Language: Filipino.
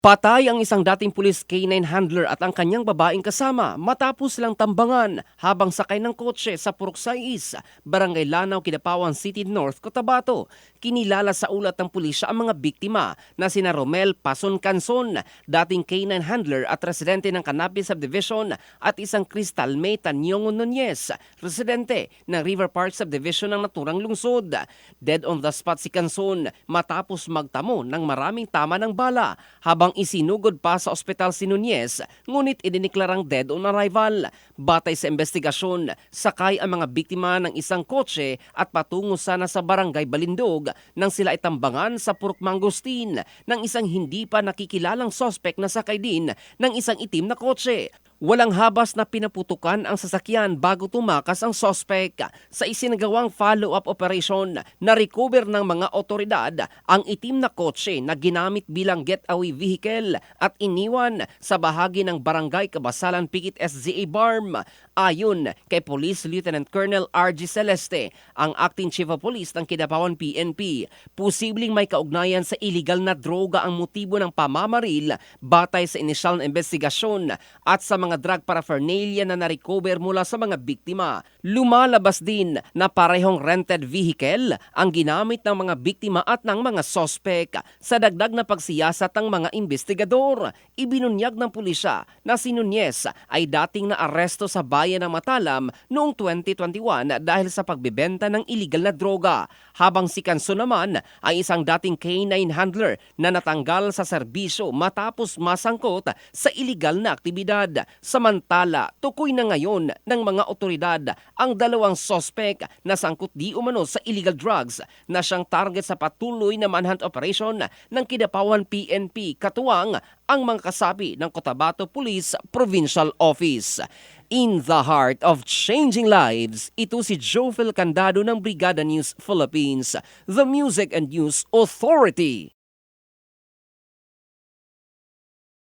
Patay ang isang dating pulis K9 handler at ang kanyang babaeng kasama matapos lang tambangan habang sakay ng kotse sa Purok 6, Barangay Lanao, Kidapawan City, North Cotabato. Kinilala sa ulat ng pulisya ang mga biktima na sina Romel Pason Canson, dating K9 handler at residente ng Canapi Subdivision, at isang Crystal May Tanyongo Nunez, residente ng River Park Subdivision ng naturang lungsod. Dead on the spot si Canson matapos magtamo ng maraming tama ng bala habang isinugod pa sa ospital si Nunez, ngunit idiniklarang dead on arrival. Batay sa investigasyon, sakay ang mga biktima ng isang kotse at patungo sana sa barangay Balindog nang sila itambangan sa Purok Mangostin ng isang hindi pa nakikilalang sospek na sakay din ng isang itim na kotse. Walang habas na pinaputukan ang sasakyan bago tumakas ang sospek. Sa isinagawang follow-up operation, na-recover ng mga otoridad ang itim na kotse na ginamit bilang getaway vehicle at iniwan sa bahagi ng Barangay Kabasalan Pikit SZA Barm. Ayon kay Police Lieutenant Colonel R.G. Celeste, ang Acting Chief of Police ng Kidapawan PNP, posibleng may kaugnayan sa illegal na droga ang motibo ng pamamaril batay sa inisyal na investigasyon at sa mga drug paraphernalia na na-recover mula sa mga biktima. Lumalabas din na parehong rented vehicle ang ginamit ng mga biktima at ng mga sospek. Sa dagdag na pagsiyasat ng mga investigador, ibinunyag ng pulisya na si Nunez ay dating naaresto sa bayan ng Matalam noong 2021 dahil sa pagbebenta ng illegal na droga, habang si Canson naman ay isang dating K9 handler na natanggal sa serbisyo matapos masangkot sa illegal na aktibidad. Samantala, tukoy na ngayon ng mga otoridad ang dalawang sospek na sangkot di umano sa illegal drugs na siyang target sa patuloy na manhunt operation ng Kidapawan PNP, katuwang ang mga kasapi ng Cotabato Police Provincial Office. In the heart of changing lives, ito si Jofel Candado ng Brigada News Philippines, the Music and News Authority.